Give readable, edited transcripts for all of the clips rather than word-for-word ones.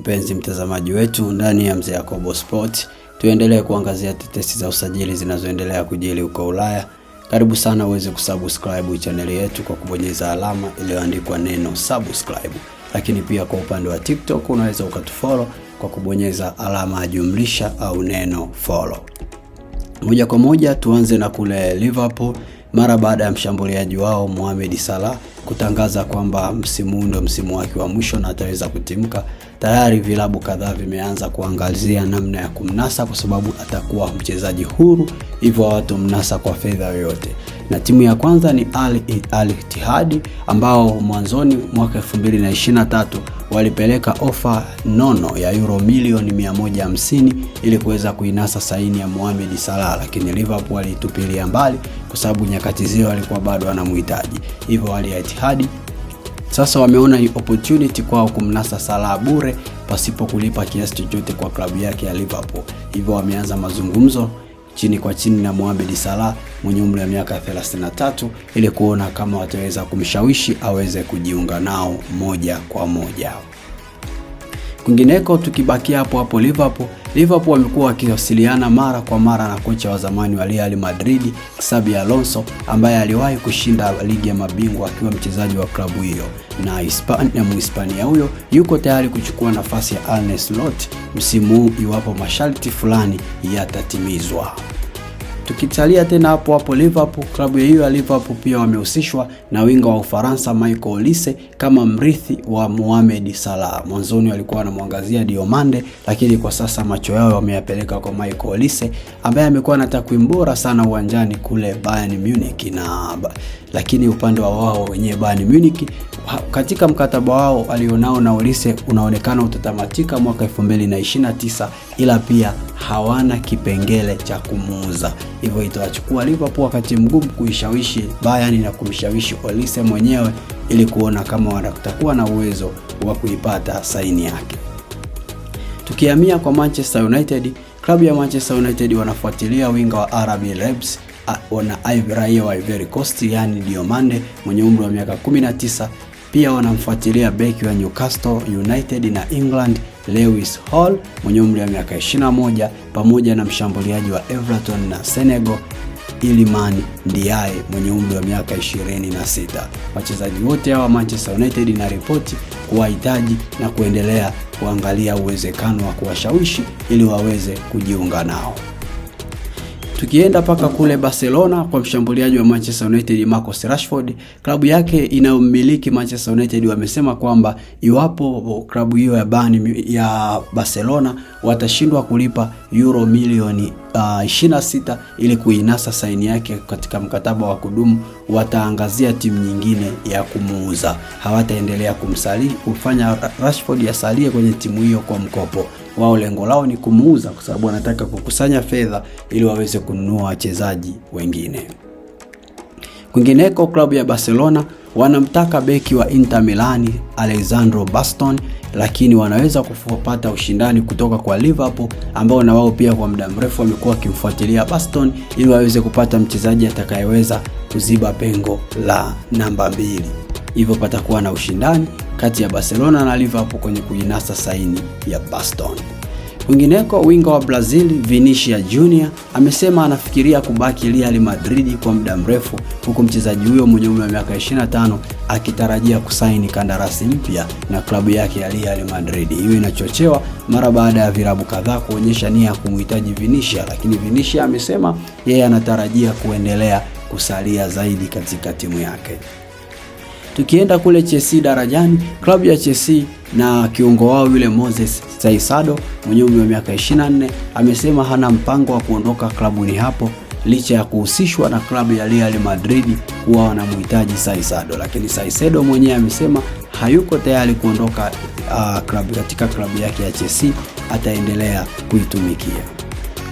mpenzi mtazamaji wetu ndani ya Mzee Yakobo Sport. Tuendelee kuangazia tetesi za usajili zinazoendelea kujili huko Ulaya. Karibu sana uweze kusubscribe channel yetu kwa kubonyeza alama iliyoandikwa neno subscribe. Lakini pia kwa upande wa TikTok unaweza ukatufollow kwa kubonyeza alama ya jumlisha au neno follow. Moja kwa moja tuanze na kule Liverpool. Mara baada ya mshambuliaji wao Mohamed Salah kutangaza kwamba msimu wake wa mwisho na ataweza kutimka, tayari vilabu kadhaa vimeanza kuangazia namna ya kumnasa, kwa sababu atakuwa mchezaji huru, hivyo watu mnasa kwa fedha yoyote. Na timu ya kwanza ni Al Ittihad ambao mwanzoni mwaka 2023 walipeleka ofa nono ya euro milioni 150 ili kuweza kuinasa saini ya Mohamed Salah, lakini Liverpool walitupilia mbali kwa sababu nyakati zile walikuwa bado wanamhitaji. Hivyo Al Ittihad sasa wameona opportunity kwao kumnasa Salah bure pasipo kulipa kiasi chochote kwa klabu yake ya Liverpool. Hivyo wameanza mazungumzo chini kwa chini na Mohamed Salah mwenye umri wa miaka 33 ili kuona kama wataweza kumshawishi aweze kujiunga nao moja kwa moja. Kwingineko tukibakia hapo Liverpool wamekuwa wakiwasiliana mara kwa mara na kocha wa zamani wa Real Madrid Xabi Alonso ambaye aliwahi kushinda ligi ya mabingwa akiwa mchezaji wa klabu hiyo, na Mhispania huyo yuko tayari kuchukua nafasi ya Arne Slot msimu huu iwapo masharti fulani yatatimizwa. Tukitalia tena hapo Liverpool, klabu hiyo ya Liverpool pia wamehusishwa na winga wa Ufaransa Michael Olise kama mrithi wa Mohamed Salah. Mwanzoni walikuwa wanamwangazia Diomande, lakini kwa sasa macho yao wameyapeleka kwa Michael Olise ambaye amekuwa na takwimu bora sana uwanjani kule Bayern Munich, lakini upande wa wao wenyewe Bayern Munich katika mkataba wao alionao na Olise unaonekana utatamatika mwaka 2029, ila pia hawana kipengele cha kumuuza. Hivyo itawachukua Liverpool wakati mgumu kuishawishi Bayern na kumshawishi Olise mwenyewe ili kuona kama watakuwa na uwezo wa kuipata saini yake. Tukihamia kwa Manchester United, klabu ya Manchester United wanafuatilia winga wa RB Leipzig wana raia wa Ivory Coast yani Diomande mwenye umri wa miaka 19. Pia wanamfuatilia beki wa Newcastle United na England Lewis Hall mwenye umri wa miaka 21 pamoja na mshambuliaji wa Everton na Senegal Iliman Ndiaye mwenye umri wa miaka 26. Wachezaji wote hawa Manchester United na ripoti kuwahitaji na kuendelea kuangalia uwezekano wa kuwashawishi ili waweze kujiunga nao. Tukienda paka kule Barcelona kwa mshambuliaji wa Manchester United Marcus Rashford, klabu yake inayomiliki Manchester United wamesema kwamba iwapo klabu hiyo ya Barcelona watashindwa kulipa euro milioni 26 ili kuinasa saini yake katika mkataba wa kudumu, wataangazia timu nyingine ya kumuuza. Hawataendelea kufanya Rashford asalie kwenye timu hiyo kwa mkopo. Wao lengo lao ni kumuuza kwa sababu wanataka kukusanya fedha ili waweze kununua wachezaji wengine. Kwingineko, klabu ya Barcelona wanamtaka beki wa Inter Milan Alessandro Bastoni, lakini wanaweza kupata ushindani kutoka kwa Liverpool ambao na wao pia kwa muda mrefu wamekuwa wakimfuatilia Bastoni ili waweze kupata mchezaji atakayeweza kuziba pengo la namba 2. Hivyo patakuwa na ushindani kati ya Barcelona na Liverpool kwenye kuinasa saini ya Bastoni. Kwingineko, winga wa Brazil Vinicius Junior amesema anafikiria kubaki Real Madrid kwa muda mrefu, huku mchezaji huyo mwenye umri wa miaka 25 akitarajia kusaini kandarasi mpya na klabu yake ya Real Madrid. Hiyo inachochewa mara baada ya vilabu kadhaa kuonyesha nia ya kumhitaji Vinicius, lakini Vinicius amesema yeye anatarajia kuendelea kusalia zaidi katika timu yake. Tukienda kule Chelsea darajani, klabu ya Chelsea na kiungo wao yule Moses Caicedo mwenye umri wa miaka 24 amesema hana mpango wa kuondoka klabuni hapo licha ya kuhusishwa na klabu ya Real Madrid kuwa wanamhitaji Caicedo, lakini Caicedo mwenyewe amesema hayuko tayari kuondoka katika klabu yake ya Chelsea, ataendelea kuitumikia.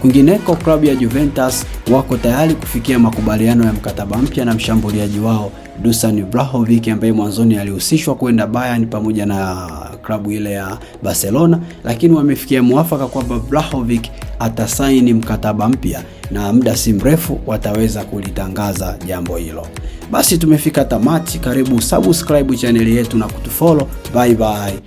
Kwingineko, klabu ya Juventus wako tayari kufikia makubaliano ya mkataba mpya na mshambuliaji wao Dusan Vlahovic ambaye mwanzoni alihusishwa kwenda Bayern pamoja na klabu ile ya Barcelona, lakini wamefikia muafaka kwamba Vlahovic atasaini mkataba mpya na muda si mrefu wataweza kulitangaza jambo hilo. Basi tumefika tamati. Karibu subscribe channel yetu na kutufollow. Bye bye.